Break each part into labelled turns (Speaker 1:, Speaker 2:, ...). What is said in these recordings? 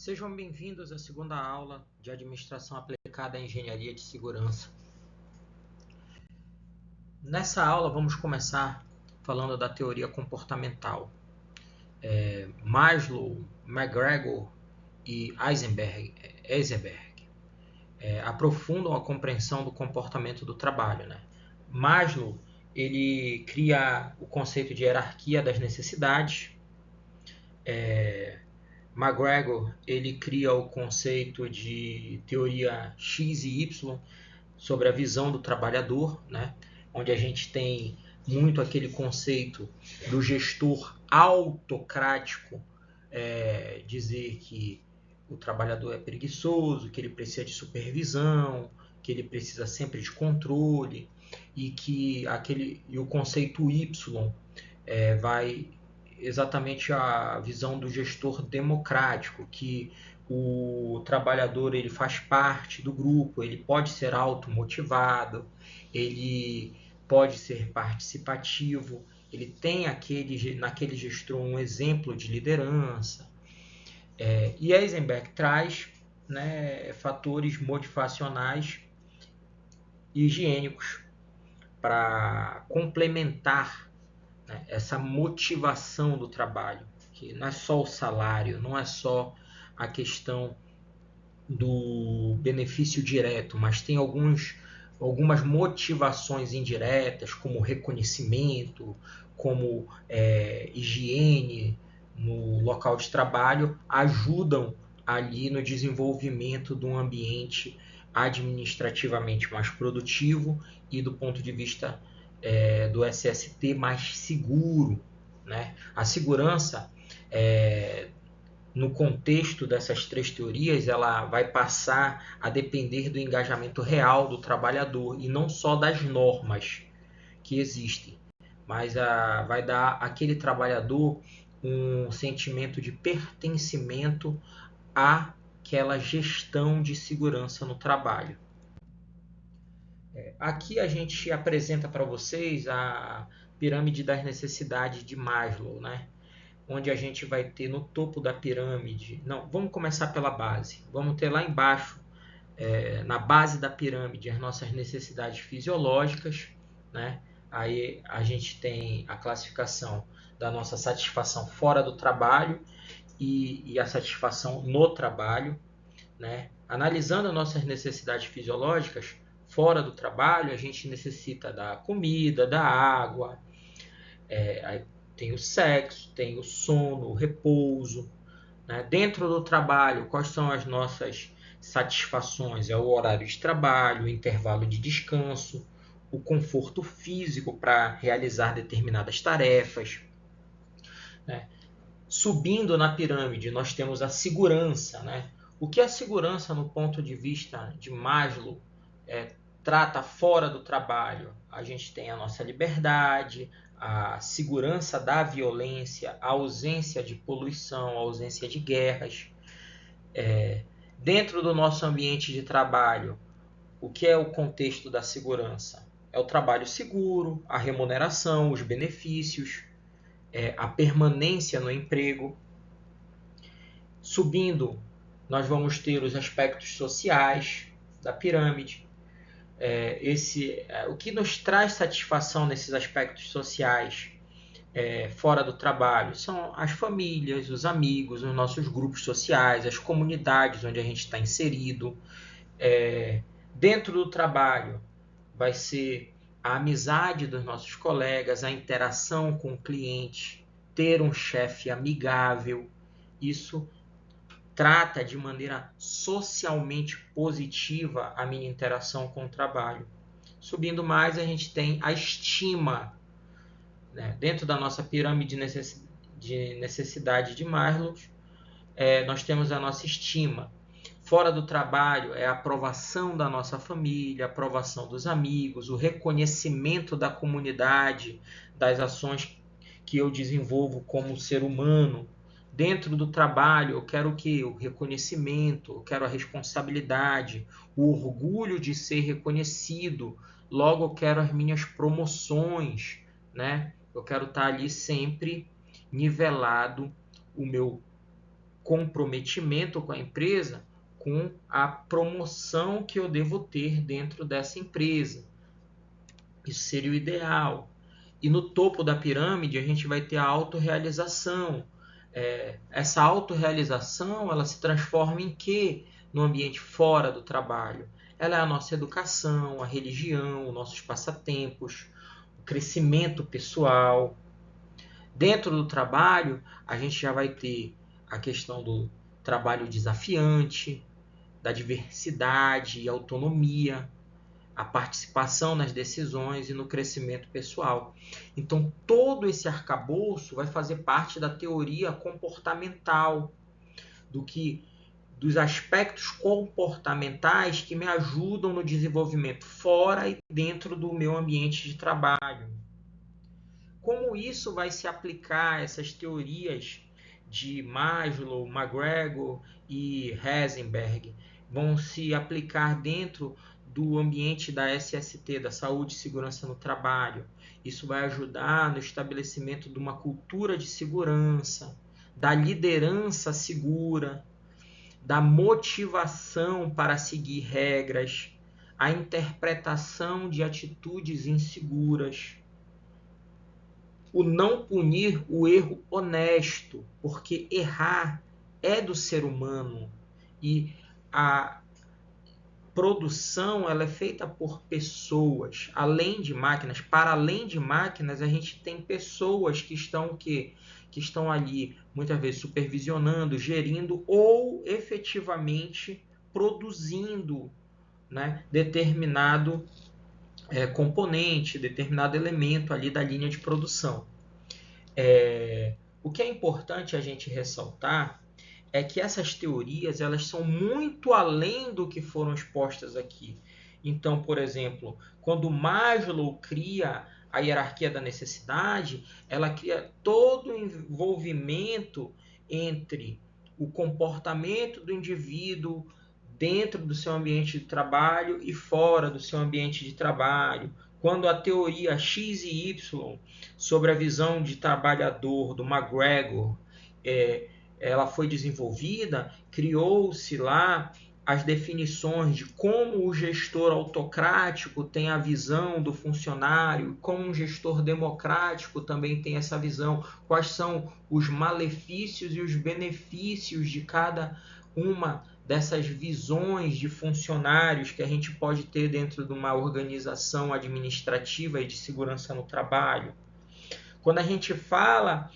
Speaker 1: Sejam bem-vindos à segunda aula de Administração Aplicada à Engenharia de Segurança. Nessa aula vamos começar falando da teoria comportamental. Maslow, McGregor e Eisenberg aprofundam a compreensão do comportamento do trabalho. Maslow ele cria o conceito de hierarquia das necessidades. McGregor ele cria o conceito de teoria X e Y sobre a visão do trabalhador, onde a gente tem muito aquele conceito do gestor autocrático, dizer que o trabalhador é preguiçoso, que ele precisa de supervisão, que ele precisa sempre de controle, e o conceito Y vai exatamente a visão do gestor democrático, que o trabalhador ele faz parte do grupo, ele pode ser automotivado, ele pode ser participativo, ele tem naquele gestor um exemplo de liderança. E Eisenberg traz fatores motivacionais e higiênicos para complementar essa motivação do trabalho, que não é só o salário, não é só a questão do benefício direto, mas tem algumas motivações indiretas, como reconhecimento, como higiene no local de trabalho, ajudam ali no desenvolvimento de um ambiente administrativamente mais produtivo e do ponto de vista do SST mais seguro. A segurança, no contexto dessas três teorias, ela vai passar a depender do engajamento real do trabalhador e não só das normas que existem, mas vai dar àquele trabalhador um sentimento de pertencimento àquela gestão de segurança no trabalho. Aqui a gente apresenta para vocês a pirâmide das necessidades de Maslow, onde a gente vai ter no topo da pirâmide... Não, vamos começar pela base. Vamos ter lá embaixo, na base da pirâmide, as nossas necessidades fisiológicas. Aí a gente tem a classificação da nossa satisfação fora do trabalho e a satisfação no trabalho. Analisando nossas necessidades fisiológicas, fora do trabalho, a gente necessita da comida, da água, tem o sexo, tem o sono, o repouso. Dentro do trabalho, quais são as nossas satisfações? É o horário de trabalho, o intervalo de descanso, o conforto físico para realizar determinadas tarefas. Subindo na pirâmide, nós temos a segurança. O que é segurança no ponto de vista de Maslow trata fora do trabalho? A gente tem a nossa liberdade, a segurança da violência, a ausência de poluição, a ausência de guerras. Dentro do nosso ambiente de trabalho, o que é o contexto da segurança? É o trabalho seguro, a remuneração, os benefícios, a permanência no emprego. Subindo, nós vamos ter os aspectos sociais da pirâmide. O que nos traz satisfação nesses aspectos sociais fora do trabalho são as famílias, os amigos, os nossos grupos sociais, as comunidades onde a gente está inserido. Dentro do trabalho vai ser a amizade dos nossos colegas, a interação com o cliente, ter um chefe amigável. Isso trata de maneira socialmente positiva a minha interação com o trabalho. Subindo mais, a gente tem a estima. Dentro da nossa pirâmide de necessidade de Maslow, nós temos a nossa estima. Fora do trabalho é a aprovação da nossa família, a aprovação dos amigos, o reconhecimento da comunidade, das ações que eu desenvolvo como ser humano. Dentro do trabalho, eu quero o quê? O reconhecimento, eu quero a responsabilidade, o orgulho de ser reconhecido. Logo, eu quero as minhas promoções, Eu quero estar ali sempre nivelado o meu comprometimento com a empresa, com a promoção que eu devo ter dentro dessa empresa. Isso seria o ideal. E no topo da pirâmide a gente vai ter a autorrealização. Essa autorrealização, ela se transforma em quê? No ambiente fora do trabalho. Ela é a nossa educação, a religião, nossos passatempos, o crescimento pessoal. Dentro do trabalho, a gente já vai ter a questão do trabalho desafiante, da diversidade e autonomia, a participação nas decisões e no crescimento pessoal. Então, todo esse arcabouço vai fazer parte da teoria comportamental, dos aspectos comportamentais que me ajudam no desenvolvimento fora e dentro do meu ambiente de trabalho. Como isso vai se aplicar, essas teorias de Maslow, McGregor e Heisenberg vão se aplicar dentro do ambiente da SST, da Saúde e Segurança no Trabalho. Isso vai ajudar no estabelecimento de uma cultura de segurança, da liderança segura, da motivação para seguir regras, a interpretação de atitudes inseguras, o não punir o erro honesto, porque errar é do ser humano e a produção ela é feita por pessoas, além de máquinas. Para além de máquinas, a gente tem pessoas que estão ali muitas vezes supervisionando, gerindo ou efetivamente produzindo, né, determinado componente, determinado elemento ali da linha de produção. O que é importante a gente ressaltar é que essas teorias elas são muito além do que foram expostas aqui. Então, por exemplo, quando Maslow cria a hierarquia da necessidade, ela cria todo o envolvimento entre o comportamento do indivíduo dentro do seu ambiente de trabalho e fora do seu ambiente de trabalho. Quando a teoria X e Y sobre a visão de trabalhador do McGregor ela foi desenvolvida, criou-se lá as definições de como o gestor autocrático tem a visão do funcionário, como um gestor democrático também tem essa visão, quais são os malefícios e os benefícios de cada uma dessas visões de funcionários que a gente pode ter dentro de uma organização administrativa e de segurança no trabalho. Quando a gente fala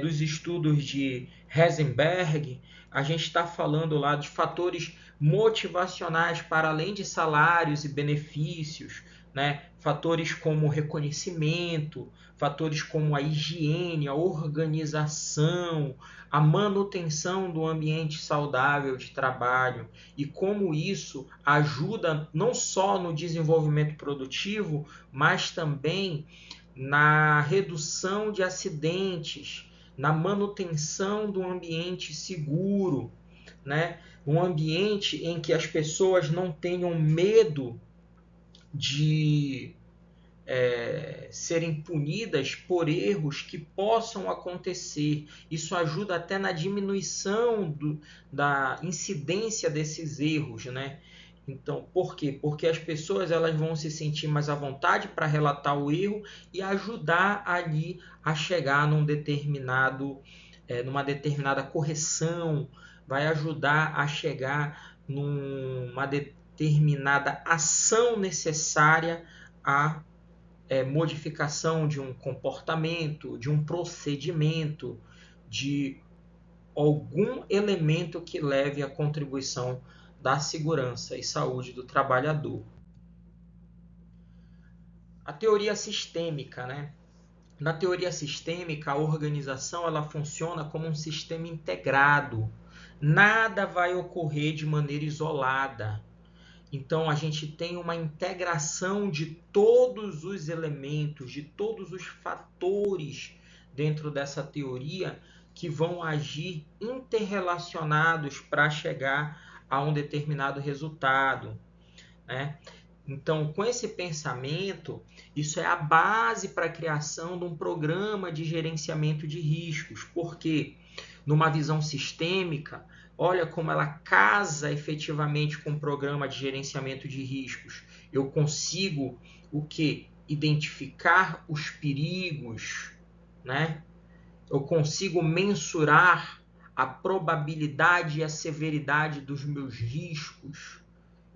Speaker 1: dos estudos de Heisenberg, a gente está falando lá de fatores motivacionais para além de salários e benefícios, né? Fatores como reconhecimento, fatores como a higiene, a organização, a manutenção do ambiente saudável de trabalho e como isso ajuda não só no desenvolvimento produtivo, mas também na redução de acidentes, na manutenção do ambiente seguro, né? Um ambiente em que as pessoas não tenham medo de serem punidas por erros que possam acontecer. Isso ajuda até na diminuição da incidência desses erros, né? Então, por quê? Porque as pessoas elas vão se sentir mais à vontade para relatar o erro e ajudar ali a chegar numa determinada correção, vai ajudar a chegar numa determinada ação necessária à modificação de um comportamento, de um procedimento, de algum elemento que leve à contribuição da segurança e saúde do trabalhador. A teoria sistêmica, né? Na teoria sistêmica, a organização ela funciona como um sistema integrado. Nada vai ocorrer de maneira isolada. Então, a gente tem uma integração de todos os elementos, de todos os fatores dentro dessa teoria que vão agir interrelacionados para chegar a um determinado resultado, né? Então, com esse pensamento, isso é a base para a criação de um programa de gerenciamento de riscos, porque numa visão sistêmica, olha como ela casa efetivamente com o programa de gerenciamento de riscos. Eu consigo o quê? Identificar os perigos, né? Eu consigo mensurar a probabilidade e a severidade dos meus riscos.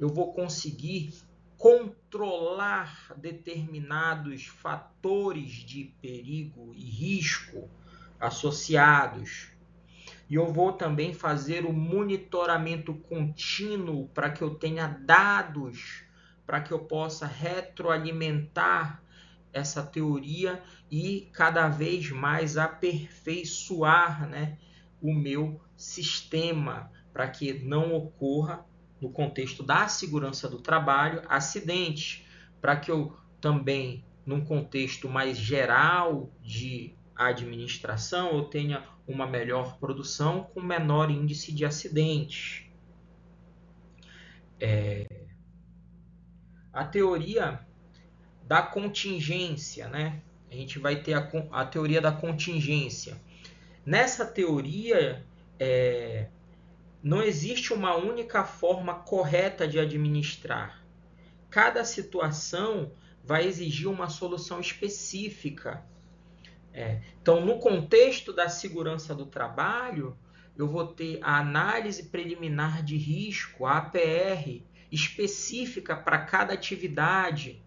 Speaker 1: Eu vou conseguir controlar determinados fatores de perigo e risco associados. E eu vou também fazer o monitoramento contínuo para que eu tenha dados, para que eu possa retroalimentar essa teoria e cada vez mais aperfeiçoar, né, o meu sistema, para que não ocorra, no contexto da segurança do trabalho, acidentes, para que eu também, num contexto mais geral de administração, eu tenha uma melhor produção com menor índice de acidentes. A teoria da contingência, né? A gente vai ter a teoria da contingência. Nessa teoria, não existe uma única forma correta de administrar. Cada situação vai exigir uma solução específica. Então, no contexto da segurança do trabalho, eu vou ter a análise preliminar de risco, a APR, específica para cada atividade.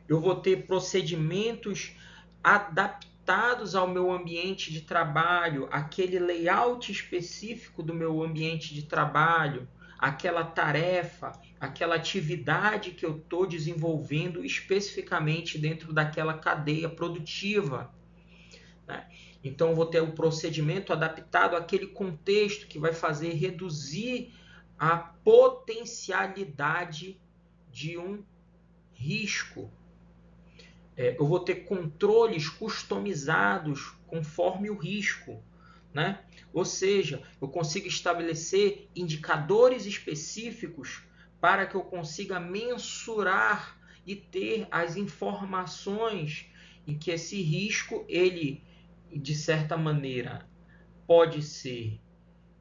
Speaker 1: Eu vou ter procedimentos adaptados ao meu ambiente de trabalho, aquele layout específico do meu ambiente de trabalho, aquela tarefa, aquela atividade que eu estou desenvolvendo especificamente dentro daquela cadeia produtiva. Então, eu vou ter um procedimento adaptado àquele contexto que vai fazer reduzir a potencialidade de um risco. Eu vou ter controles customizados conforme o risco, né? Ou seja, eu consigo estabelecer indicadores específicos para que eu consiga mensurar e ter as informações em que esse risco, ele, de certa maneira, pode ser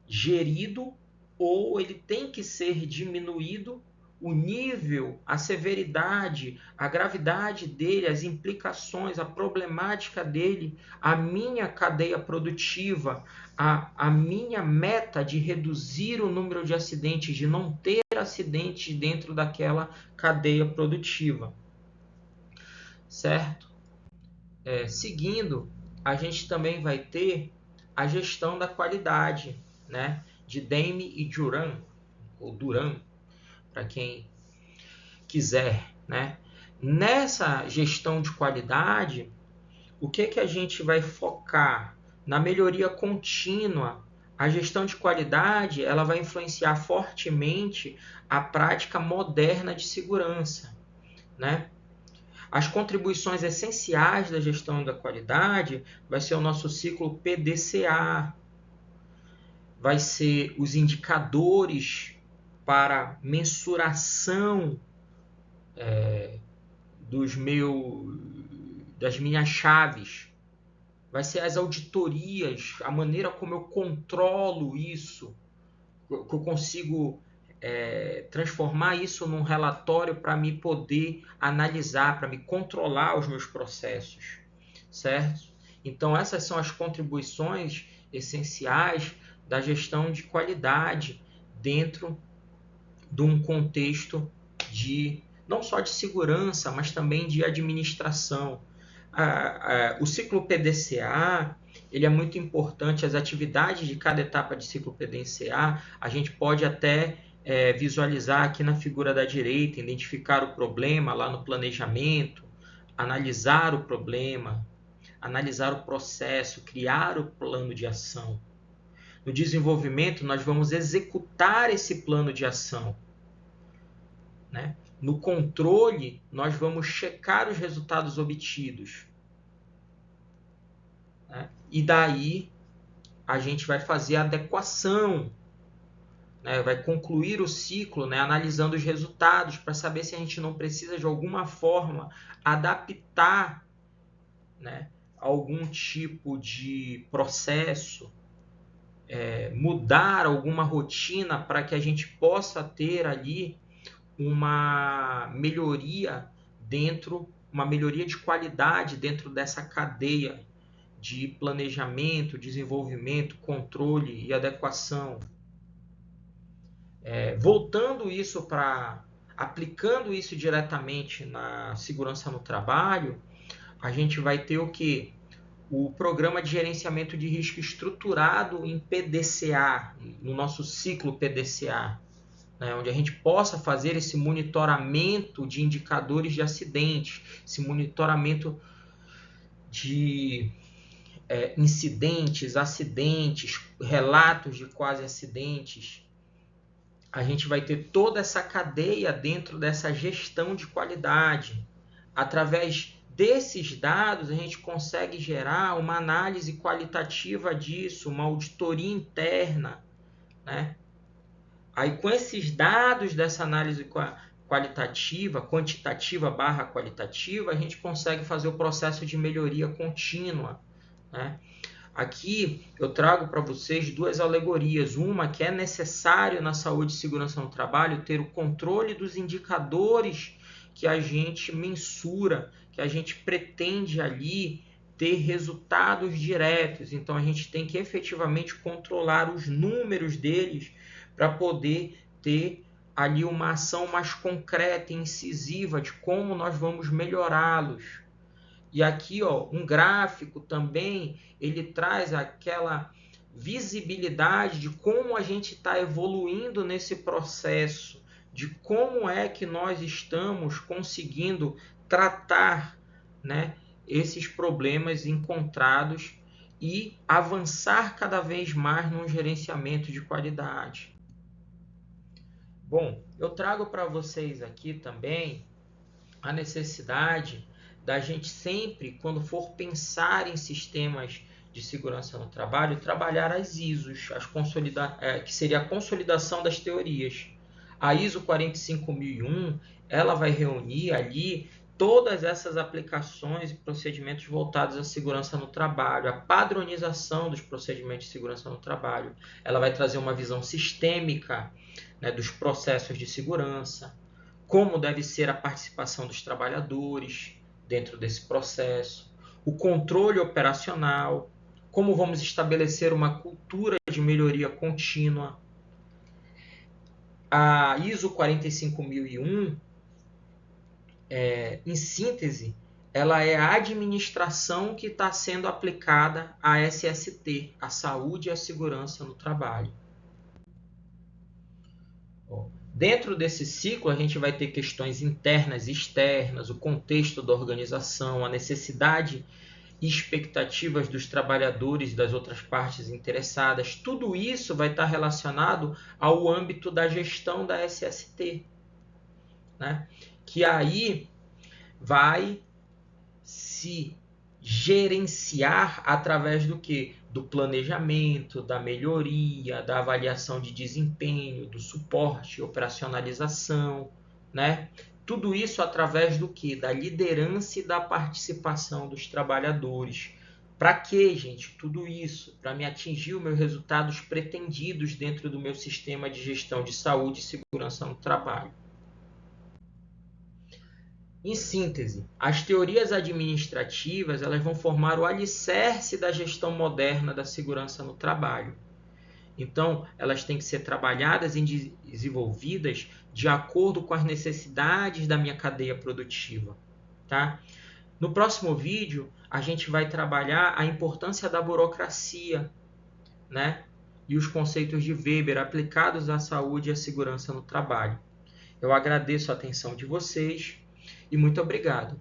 Speaker 1: gerido ou ele tem que ser diminuído, o nível, a severidade, a gravidade dele, as implicações, a problemática dele, a minha cadeia produtiva, a minha meta de reduzir o número de acidentes, de não ter acidentes dentro daquela cadeia produtiva. Certo? Seguindo, a gente também vai ter a gestão da qualidade, né? De Dame e Duran, ou Duran, para quem quiser, né? Nessa gestão de qualidade, o que a gente vai focar? Na melhoria contínua. A gestão de qualidade, ela vai influenciar fortemente a prática moderna de segurança, né? As contribuições essenciais da gestão da qualidade vai ser o nosso ciclo PDCA, vai ser os indicadores para mensuração das minhas chaves, vai ser as auditorias, a maneira como eu controlo isso, que eu consigo transformar isso num relatório para me poder analisar, para me controlar os meus processos, certo? Então, essas são as contribuições essenciais da gestão de qualidade dentro de um contexto de não só de segurança, mas também de administração. O ciclo PDCA, ele é muito importante, as atividades de cada etapa de ciclo PDCA, a gente pode até visualizar aqui na figura da direita, identificar o problema lá no planejamento, analisar o problema, analisar o processo, criar o plano de ação. No desenvolvimento, nós vamos executar esse plano de ação, né? No controle, nós vamos checar os resultados obtidos, né? E daí a gente vai fazer a adequação, né? Vai concluir o ciclo, né? Analisando os resultados para saber se a gente não precisa de alguma forma adaptar, né? Algum tipo de processo mudar alguma rotina para que a gente possa ter ali uma melhoria uma melhoria de qualidade dentro dessa cadeia de planejamento, desenvolvimento, controle e adequação. Aplicando isso diretamente na segurança no trabalho, a gente vai ter o quê? O programa de gerenciamento de risco estruturado em PDCA, no nosso ciclo PDCA, né, onde a gente possa fazer esse monitoramento de indicadores de acidentes, esse monitoramento de incidentes, acidentes, relatos de quase acidentes. A gente vai ter toda essa cadeia dentro dessa gestão de qualidade. Através desses dados, a gente consegue gerar uma análise qualitativa disso, uma auditoria interna, né? Aí, com esses dados dessa análise qualitativa, quantitativa / qualitativa, a gente consegue fazer o processo de melhoria contínua, né? Aqui eu trago para vocês duas alegorias. Uma que é necessário na saúde e segurança no trabalho ter o controle dos indicadores que a gente mensura, que a gente pretende ali ter resultados diretos. Então a gente tem que efetivamente controlar os números deles para poder ter ali uma ação mais concreta e incisiva de como nós vamos melhorá-los. E aqui, ó, um gráfico também, ele traz aquela visibilidade de como a gente está evoluindo nesse processo, de como é que nós estamos conseguindo tratar, né, esses problemas encontrados e avançar cada vez mais no gerenciamento de qualidade. Bom, eu trago para vocês aqui também a necessidade da gente sempre, quando for pensar em sistemas de segurança no trabalho, trabalhar as ISOs, que seria a consolidação das teorias. A ISO 45001, ela vai reunir ali todas essas aplicações e procedimentos voltados à segurança no trabalho, a padronização dos procedimentos de segurança no trabalho. Ela vai trazer uma visão sistêmica, né, dos processos de segurança, como deve ser a participação dos trabalhadores dentro desse processo, o controle operacional, como vamos estabelecer uma cultura de melhoria contínua. A ISO 45001, em síntese, ela é a administração que está sendo aplicada à SST, a saúde e a segurança no trabalho. Dentro desse ciclo, a gente vai ter questões internas e externas, o contexto da organização, a necessidade e expectativas dos trabalhadores e das outras partes interessadas. Tudo isso vai estar relacionado ao âmbito da gestão da SST, né? Que aí vai se gerenciar através do quê? Do planejamento, da melhoria, da avaliação de desempenho, do suporte, operacionalização, né? Tudo isso através do quê? Da liderança e da participação dos trabalhadores. Para quê, gente? Tudo isso para me atingir os meus resultados pretendidos dentro do meu sistema de gestão de saúde e segurança no trabalho. Em síntese, as teorias administrativas elas vão formar o alicerce da gestão moderna da segurança no trabalho. Então, elas têm que ser trabalhadas e desenvolvidas de acordo com as necessidades da minha cadeia produtiva. Tá? No próximo vídeo, a gente vai trabalhar a importância da burocracia, né? E os conceitos de Weber aplicados à saúde e à segurança no trabalho. Eu agradeço a atenção de vocês e muito obrigado.